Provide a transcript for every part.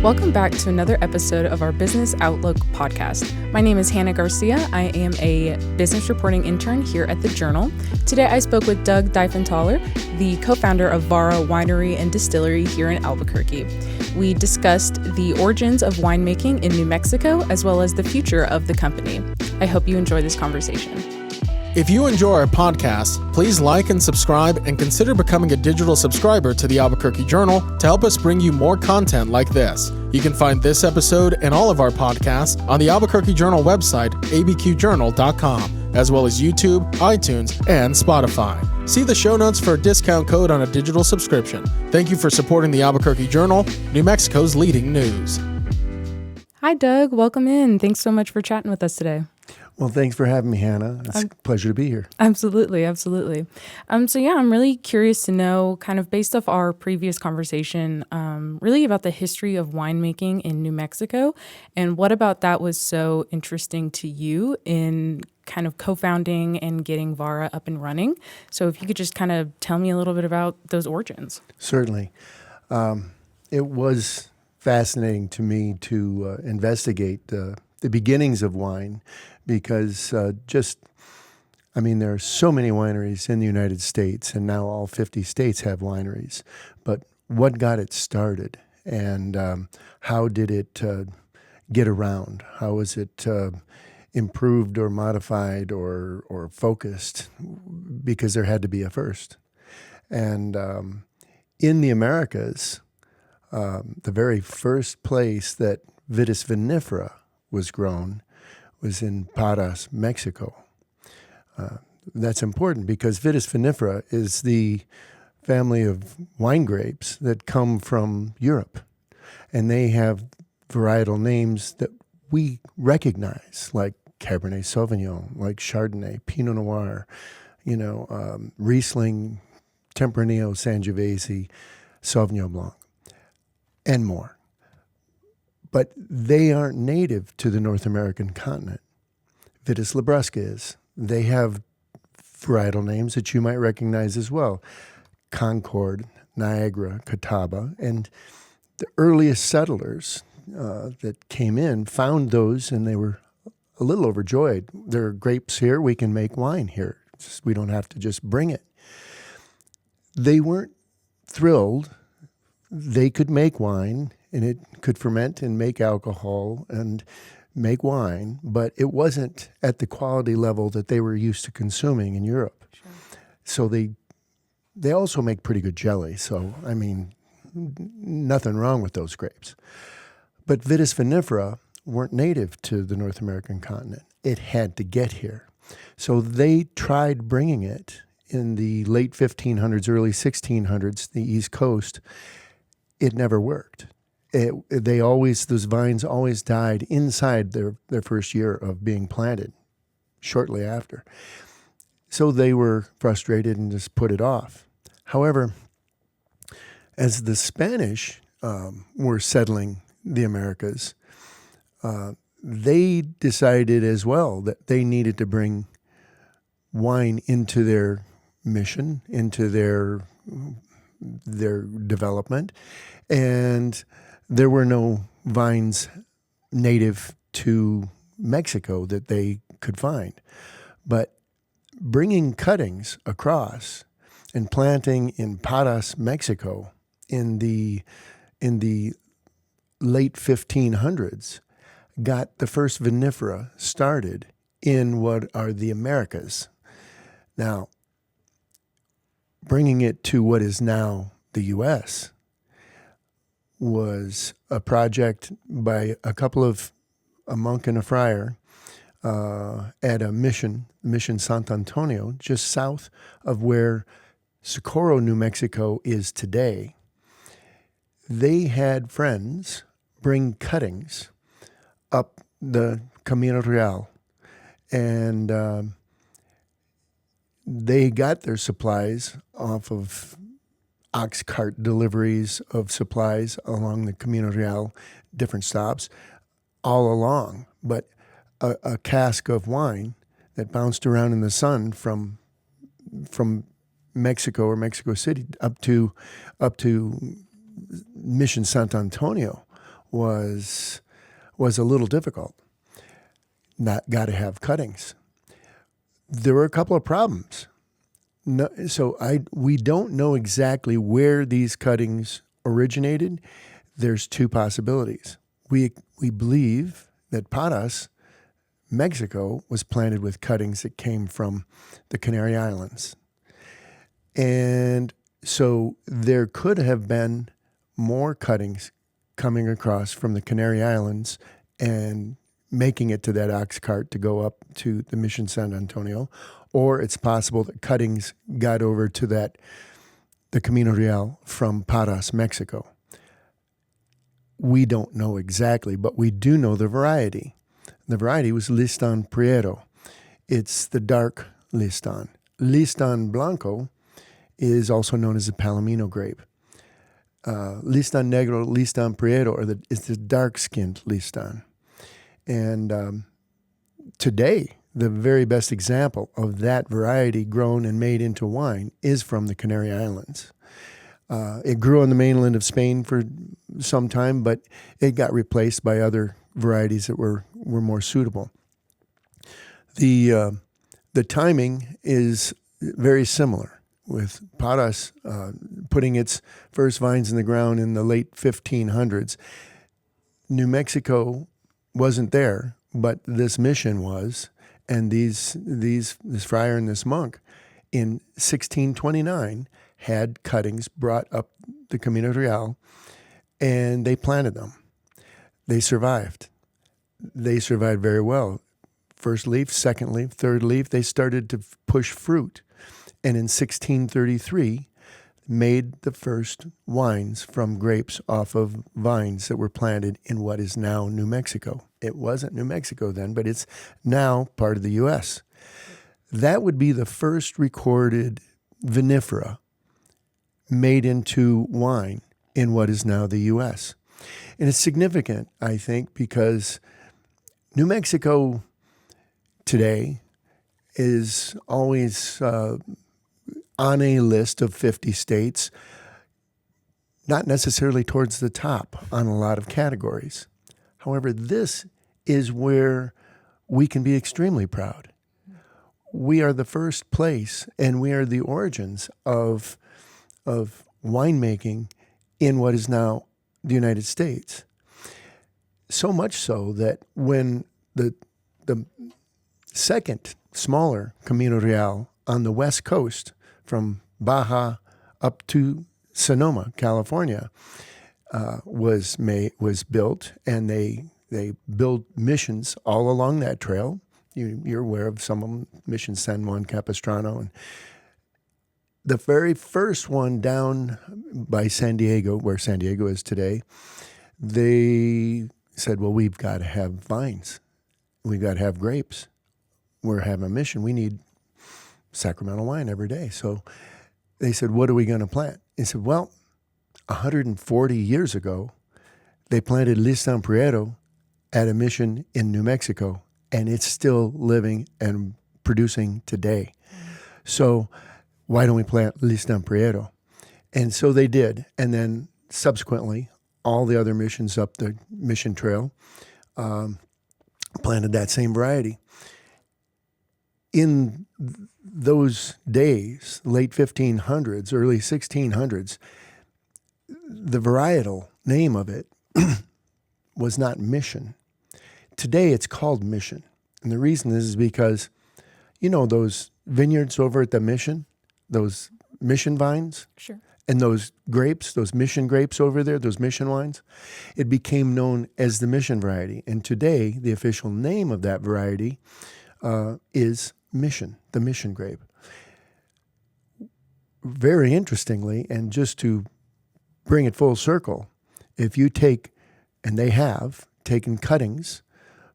Welcome back to another episode of our Business Outlook podcast. My name is Hannah García. I am a business reporting intern here at the Journal. Today I spoke with Doug Diefenthaler, the co-founder of VARA Winery and Distillery here in Albuquerque. We discussed the origins of winemaking in New Mexico, as well as the future of the company. I hope you enjoy this conversation. If you enjoy our podcast, please like and subscribe and consider becoming a digital subscriber to the Albuquerque Journal to help us bring you more content like this. You can find this episode and all of our podcasts on the Albuquerque Journal website, abqjournal.com, as well as YouTube, iTunes, and Spotify. See the show notes for a discount code on a digital subscription. Thank you for supporting the Albuquerque Journal, New Mexico's leading news. Hi, Doug. Welcome in. Thanks so much for chatting with us today. Well, thanks for having me, Hannah. It's a pleasure to be here. Absolutely. I'm really curious to know, kind of based off our previous conversation, really about the history of winemaking in New Mexico, and what about that was so interesting to you in kind of co-founding and getting VARA up and running. So if you could just kind of tell me a little bit about those origins. Certainly. It was fascinating to me to investigate the beginnings of wine, because there are so many wineries in the United States, and now all 50 states have wineries. But what got it started, and how did it get around? How was it improved or modified or focused? Because there had to be a first. And in the Americas, the very first place that Vitis vinifera was grown was in Parras, Mexico. That's important because Vitis vinifera is the family of wine grapes that come from Europe. And they have varietal names that we recognize, like Cabernet Sauvignon, like Chardonnay, Pinot Noir, Riesling, Tempranillo, Sangiovese, Sauvignon Blanc, and more. But they aren't native to the North American continent. Vitis labrusca is. They have varietal names that you might recognize as well. Concord, Niagara, Catawba. And the earliest settlers that came in found those, and they were a little overjoyed. There are grapes here. We can make wine here. We don't have to just bring it. They weren't thrilled. They could make wine, and it could ferment and make alcohol and make wine, but it wasn't at the quality level that they were used to consuming in Europe. Sure. So they also make pretty good jelly. So, nothing wrong with those grapes. But Vitis vinifera weren't native to the North American continent. It had to get here. So they tried bringing it in the late 1500s, early 1600s, the East Coast. It never worked. Those vines always died inside their first year of being planted, shortly after. So they were frustrated and just put it off. However, as the Spanish were settling the Americas, they decided as well that they needed to bring wine into their mission, into their development, and there were no vines native to Mexico that they could find. But bringing cuttings across and planting in Parras, Mexico in the late 1500s got the first vinifera started in what are the Americas. Now, bringing it to what is now the U.S. was a project by a monk and a friar at a mission San Antonio, just south of where Socorro, New Mexico is today. They had friends bring cuttings up the Camino Real, and they got their supplies off of ox cart deliveries of supplies along the Camino Real, different stops, all along. But a cask of wine that bounced around in the sun from Mexico or Mexico City up to Mission San Antonio was a little difficult. Not got to have cuttings. There were a couple of problems. No, we don't know exactly where these cuttings originated. There's two possibilities. We believe that Paras, Mexico, was planted with cuttings that came from the Canary Islands. And so there could have been more cuttings coming across from the Canary Islands and making it to that ox cart to go up to the Mission San Antonio, or it's possible that cuttings got over to the Camino Real from Paras, Mexico. We don't know exactly, but we do know the variety. The variety was Listan Prieto. It's the dark Listan. Listan Blanco is also known as the Palomino grape. Listan Negro, Listan Prieto is the dark-skinned Listan. And today, the very best example of that variety grown and made into wine is from the Canary Islands. It grew on the mainland of Spain for some time, but it got replaced by other varieties that were more suitable. The timing is very similar, with Paras putting its first vines in the ground in the late 1500s. New Mexico wasn't there, but this mission was, and this friar and this monk in 1629 had cuttings brought up the Camino Real, and they planted them. They survived. They survived very well. First leaf, second leaf, third leaf, they started to push fruit. And in 1633, made the first wines from grapes off of vines that were planted in what is now New Mexico. It wasn't New Mexico then, but it's now part of the U.S. That would be the first recorded vinifera made into wine in what is now the U.S. And it's significant, I think, because New Mexico today is always on a list of 50 states, not necessarily towards the top on a lot of categories. However, this is where we can be extremely proud. We are the first place, and we are the origins of winemaking in what is now the United States. So much so that when the second smaller Camino Real on the West Coast, from Baja up to Sonoma, California, was built, and they built missions all along that trail. You're aware of some of them, Mission San Juan Capistrano, and the very first one down by San Diego, where San Diego is today. They said, "Well, we've got to have vines, we've got to have grapes. We're having a mission. We need Sacramento wine every day." So they said, "What are we going to plant?" He said, "Well, 140 years ago, they planted Listan Prieto at a mission in New Mexico, and it's still living and producing today. So why don't we plant Listan Prieto?" And so they did. And then subsequently, all the other missions up the Mission Trail planted that same variety. In those days, late 1500s, early 1600s, the varietal name of it was not Mission. Today it's called Mission. And the reason is because, those vineyards over at the Mission, those Mission vines? Sure. And those grapes, those Mission grapes over there, those Mission wines, it became known as the Mission variety. And today, the official name of that variety is Mission, the Mission grape. Very interestingly, and just to bring it full circle, if you take, and they have, taken cuttings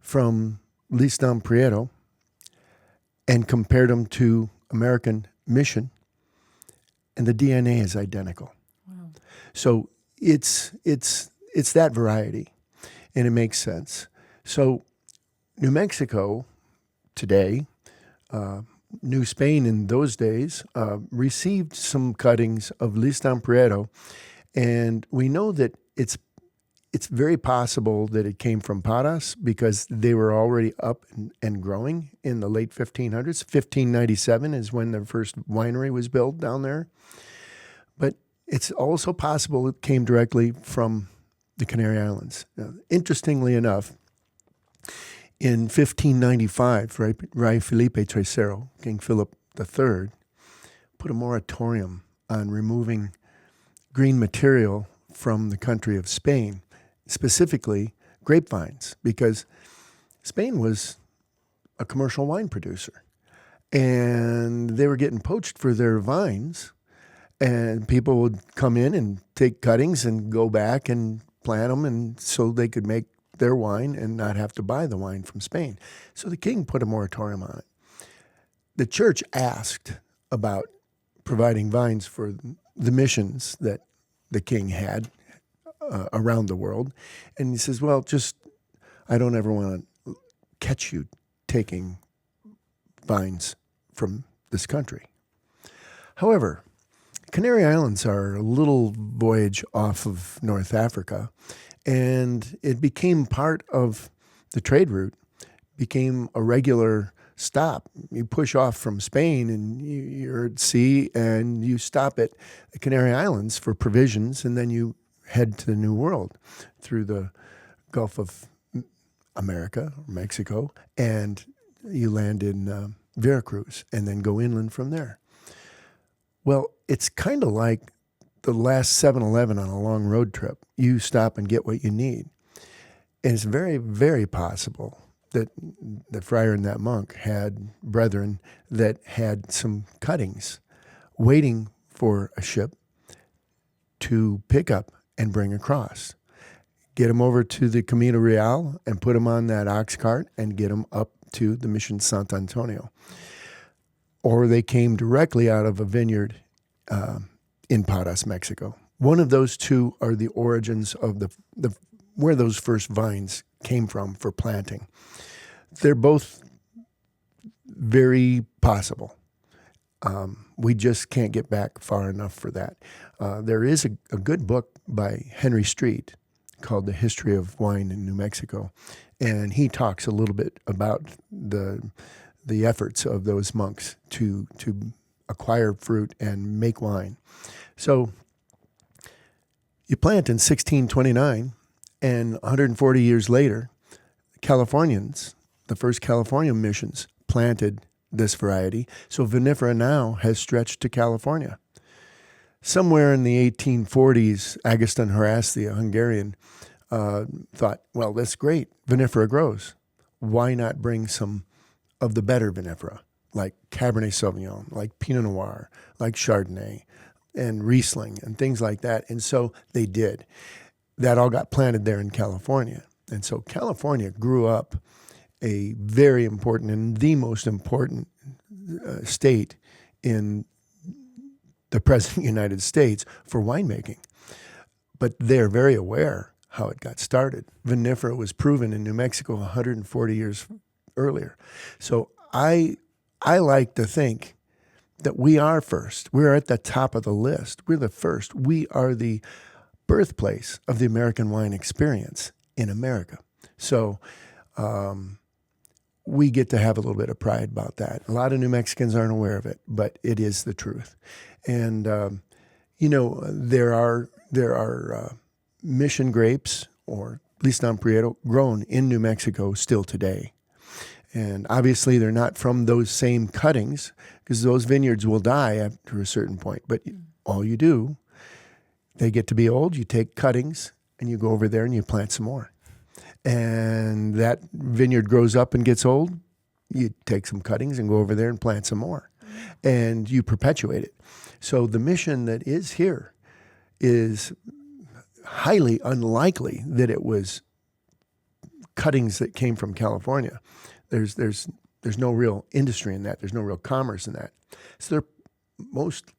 from Listan Prieto and compared them to American Mission, and the DNA is identical. Wow. So it's that variety, and it makes sense. So New Mexico today, New Spain in those days, received some cuttings of Listan Prieto, and we know that it's it's very possible that it came from Paras because they were already up and growing in the late 1500s. 1597 is when the first winery was built down there. But it's also possible it came directly from the Canary Islands. Now, interestingly enough, in 1595, Rey Felipe III, King Philip III, put a moratorium on removing green material from the country of Spain, specifically grapevines, because Spain was a commercial wine producer. And they were getting poached for their vines, and people would come in and take cuttings and go back and plant them, and so they could make their wine and not have to buy the wine from Spain. So the king put a moratorium on it. The church asked about providing vines for the missions that the king had around the world. And he says, well, I don't ever want to catch you taking vines from this country. However, Canary Islands are a little voyage off of North Africa, and it became part of the trade route, became a regular stop. You push off from Spain and you're at sea and you stop at the Canary Islands for provisions, and then you head to the New World through the Gulf of America, Mexico, and you land in Veracruz and then go inland from there. Well, it's kind of like the last 7-Eleven on a long road trip. You stop and get what you need. And it's very, very possible that the friar and that monk had brethren that had some cuttings waiting for a ship to pick up and bring across. Get them over to the Camino Real and put them on that ox cart and get them up to the Mission Sant Antonio. Or they came directly out of a vineyard in Paras, Mexico. One of those two are the origins of the where those first vines came from for planting. They're both very possible. We just can't get back far enough for that. There is a good book by Henry Street called The History of Wine in New Mexico, and he talks a little bit about the efforts of those monks to acquire fruit and make wine. So you plant in 1629, and 140 years later, Californians, the first California missions, planted this variety. So vinifera now has stretched to California. Somewhere in the 1840s, Agustin Harasz, a Hungarian, thought, well, that's great. Vinifera grows. Why not bring some of the better vinifera, like Cabernet Sauvignon, like Pinot Noir, like Chardonnay, and Riesling, and things like that? And so they did. That all got planted there in California. And so California grew up a very important and the most important state in the present United States for winemaking. But they're very aware how it got started. Vinifera was proven in New Mexico 140 years earlier. So I like to think that we are first. We're at the top of the list. We're the first. We are the birthplace of the American wine experience in America. So we get to have a little bit of pride about that. A lot of New Mexicans aren't aware of it, but it is the truth. And, there are mission grapes, or Listan Prieto, grown in New Mexico still today. And obviously they're not from those same cuttings, because those vineyards will die after a certain point. But all you do, they get to be old, you take cuttings, and you go over there and you plant some more. And that vineyard grows up and gets old, you take some cuttings and go over there and plant some more. And you perpetuate it. So the mission that is here is highly unlikely that it was cuttings that came from California. There's no real industry in that. There's no real commerce in that. So they're most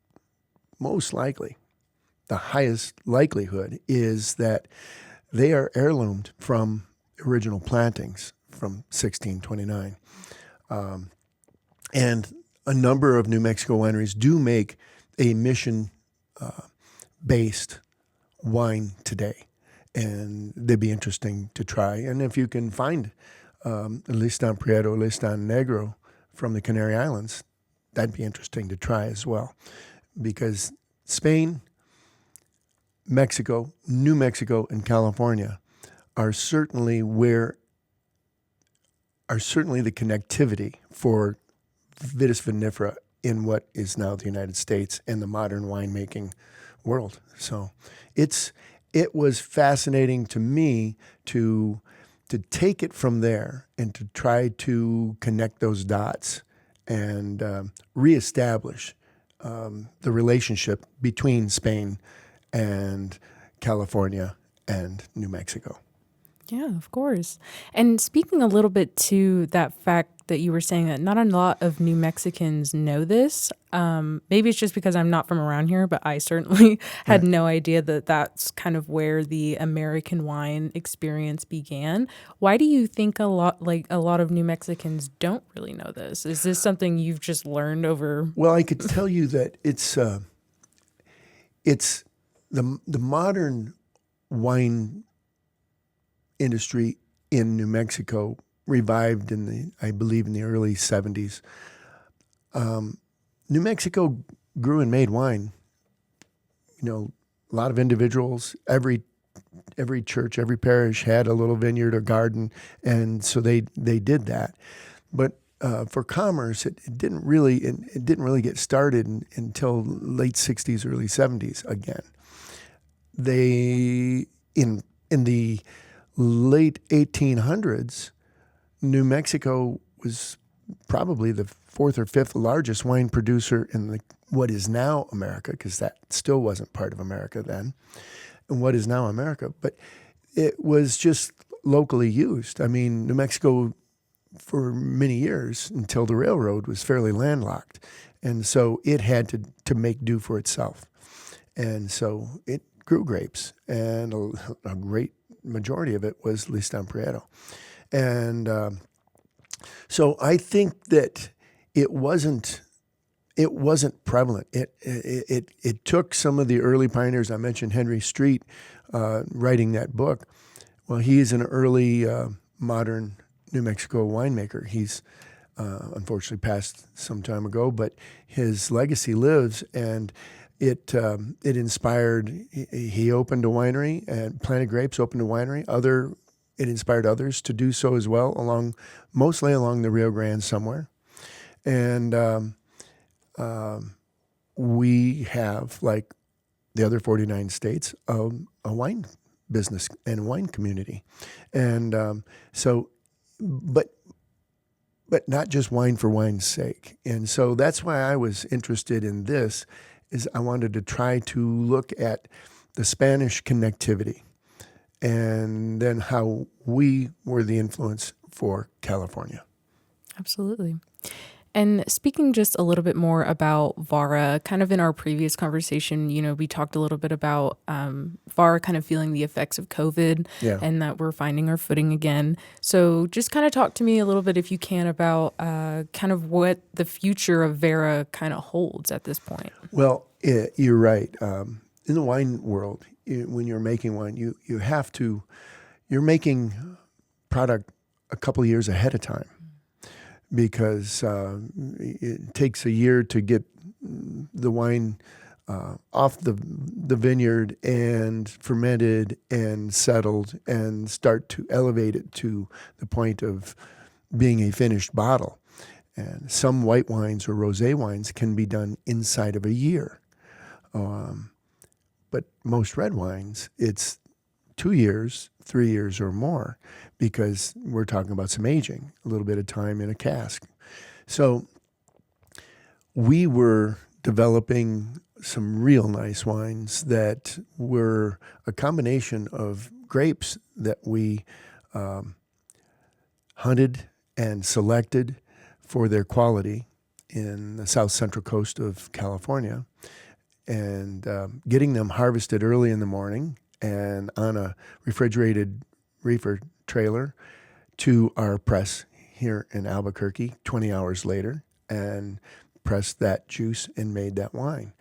likely, the highest likelihood is that they are heirloomed from original plantings from 1629. And a number of New Mexico wineries do make a mission-based wine today. and they'd be interesting to try. And if you can find Listan Prieto, Listan Negro from the Canary Islands, that'd be interesting to try as well. Because Spain, Mexico, New Mexico, and California are certainly the connectivity for Vitis vinifera in what is now the United States and the modern winemaking world. So it was fascinating to me to take it from there and to try to connect those dots and reestablish the relationship between Spain and California and New Mexico. Yeah, of course. And speaking a little bit to that fact that you were saying that not a lot of New Mexicans know this, maybe it's just because I'm not from around here, but I certainly had no idea that that's kind of where the American wine experience began. Why do you think a lot of New Mexicans don't really know this? Is this something you've just learned over? Well, I could tell you that it's the modern wine industry in New Mexico revived I believe in the early 70s. New Mexico grew and made wine. A lot of individuals, every church, every parish had a little vineyard or garden, and so they did that. But for commerce, it didn't really get started until late 60s, early 70s again. In the late 1800s, New Mexico was probably the fourth or fifth largest wine producer in what is now America, because that still wasn't part of America then, and what is now America. But it was just locally used. I mean, New Mexico, for many years, until the railroad, was fairly landlocked. And so it had to make do for itself. And so it grew grapes, and a great majority of it was Listan Prieto. And so I think that it wasn't prevalent. It took some of the early pioneers. I mentioned Henry Street writing that book. Well, he is an early modern New Mexico winemaker. He's unfortunately passed some time ago, but his legacy lives, and it inspired. He opened a winery and planted grapes. Opened a winery. It inspired others to do so as well, mostly along the Rio Grande somewhere. And we have, like the other 49 states, a wine business and a wine community. And but not just wine for wine's sake. And so that's why I was interested in this, is I wanted to try to look at the Spanish connectivity and then how we were the influence for California. Absolutely. And speaking just a little bit more about VARA, kind of in our previous conversation, we talked a little bit about VARA kind of feeling the effects of COVID and that we're finding our footing again. So just kind of talk to me a little bit, if you can, about kind of what the future of VARA kind of holds at this point. Well, you're right. In the wine world, when you're making wine, you're making product a couple of years ahead of time, because it takes a year to get the wine off the vineyard and fermented and settled and start to elevate it to the point of being a finished bottle. And some white wines or rosé wines can be done inside of a year. But most red wines, it's 2 years, 3 years or more, because we're talking about some aging, a little bit of time in a cask. So we were developing some real nice wines that were a combination of grapes that we hunted and selected for their quality in the south central coast of California, and getting them harvested early in the morning and on a refrigerated reefer trailer to our press here in Albuquerque 20 hours later, and pressed that juice and made that wine.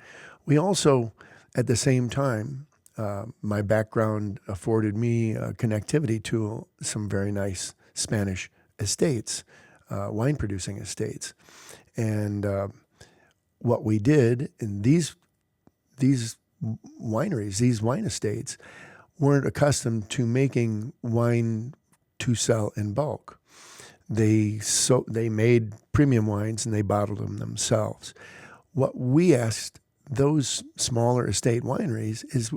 We also, at the same time, My background afforded me connectivity to some very nice Spanish estates, wine producing estates. And what we did in these wineries, these wine estates, weren't accustomed to making wine to sell in bulk. They made premium wines and they bottled them themselves. What we asked those smaller estate wineries is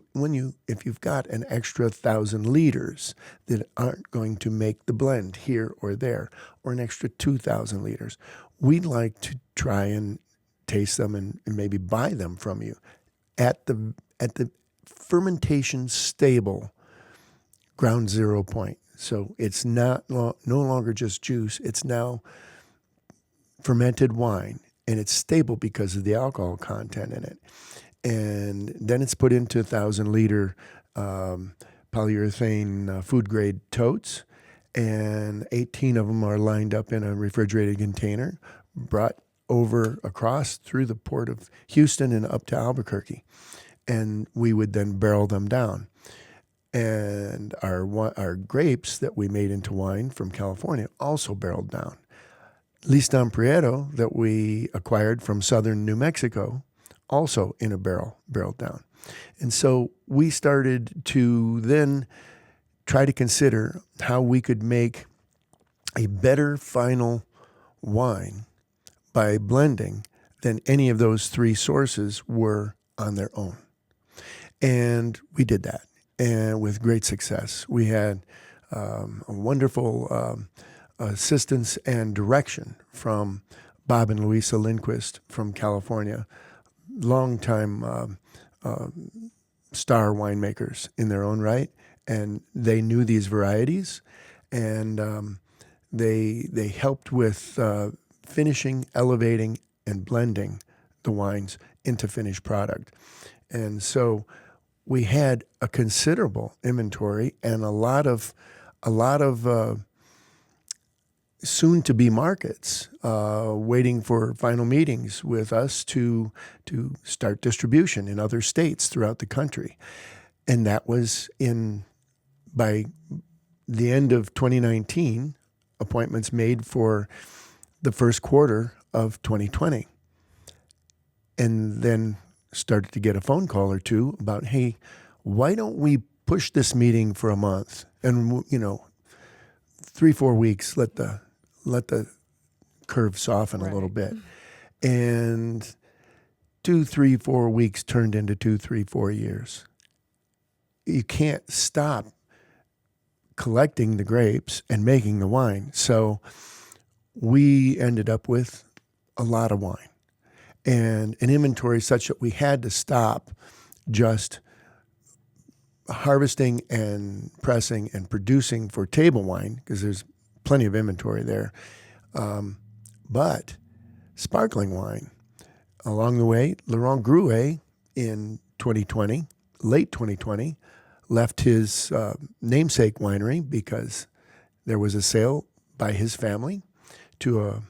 if you've got an extra 1,000 liters that aren't going to make the blend here or there, or an extra 2,000 liters, we'd like to try and taste them and maybe buy them from you at the fermentation stable ground zero point. So it's no longer just juice. It's now fermented wine, and it's stable because of the alcohol content in it. And then it's put into 1,000-liter polyurethane food-grade totes, and 18 of them are lined up in a refrigerated container, brought over across through the port of Houston and up to Albuquerque. And we would then barrel them down. And our grapes that we made into wine from California also barreled down. Listan Prieto that we acquired from southern New Mexico, also in a barreled down. And so we started to then try to consider how we could make a better final wine by blending than any of those three sources were on their own. And we did that, and with great success. We had a wonderful assistance and direction from Bob and Louisa Lindquist from California, longtime star winemakers in their own right, and they knew these varieties, and they helped with finishing, elevating, and blending the wines into finished product. And so we had a considerable inventory and a lot of soon-to-be markets waiting for final meetings with us to start distribution in other states throughout the country. And that was by the end of 2019, appointments made for the first quarter of 2020. And then started to get a phone call or two about, hey, why don't we push this meeting for a month? And, 3-4 weeks, let the curve soften a little bit. And 2, 3, 4 weeks turned into 2, 3, 4 years. You can't stop collecting the grapes and making the wine. So we ended up with a lot of wine and an inventory such that we had to stop just harvesting and pressing and producing for table wine because there's plenty of inventory there. But sparkling wine, along the way, Laurent Grouet in 2020, late 2020, left his namesake winery because there was a sale by his family to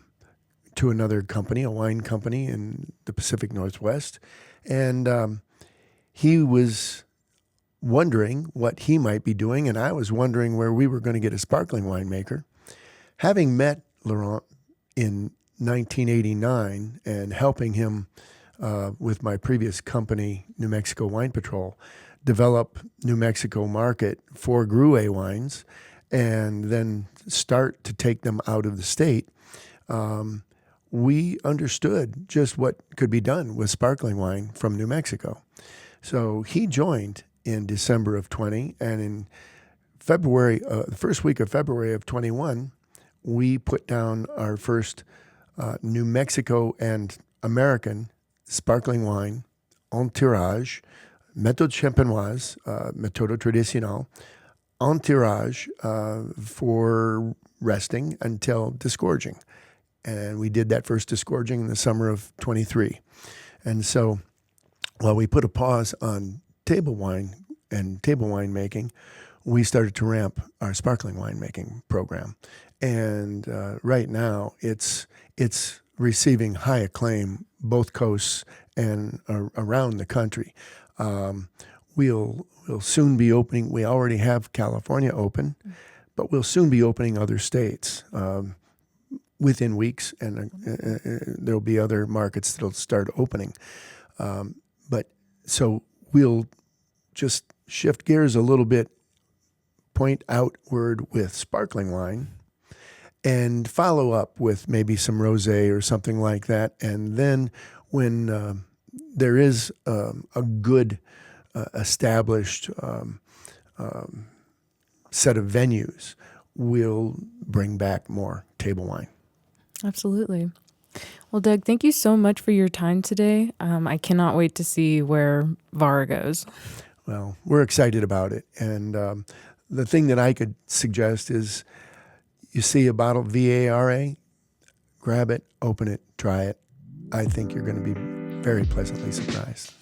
another company, a wine company in the Pacific Northwest. And he was wondering what he might be doing, and I was wondering where we were going to get a sparkling winemaker. Having met Laurent in 1989 and helping him with my previous company, New Mexico Wine Patrol, develop New Mexico market for Grouet wines and then start to take them out of the state, we understood just what could be done with sparkling wine from New Mexico. So he joined in December of 20, and in February, the first week of February of 21, we put down our first New Mexico and American sparkling wine en tirage, méthode champenoise, méthode traditionnelle, en tirage for resting until disgorging. And we did that first disgorging in the summer of 23. And so while we put a pause on table wine and table wine making, we started to ramp our sparkling wine making program. And right now it's receiving high acclaim both coasts and around the country. we'll soon be opening. We already have California open, but we'll soon be opening other states within weeks, and there'll be other markets that'll start opening. But so we'll just shift gears a little bit, point outward with sparkling wine, and follow up with maybe some rosé or something like that. And then when there is a good established set of venues, we'll bring back more table wine. Absolutely. Well, Doug, thank you so much for your time today. I cannot wait to see where VARA goes. Well, we're excited about it. And the thing that I could suggest is you see a bottle of VARA, grab it, open it, try it. I think you're going to be very pleasantly surprised.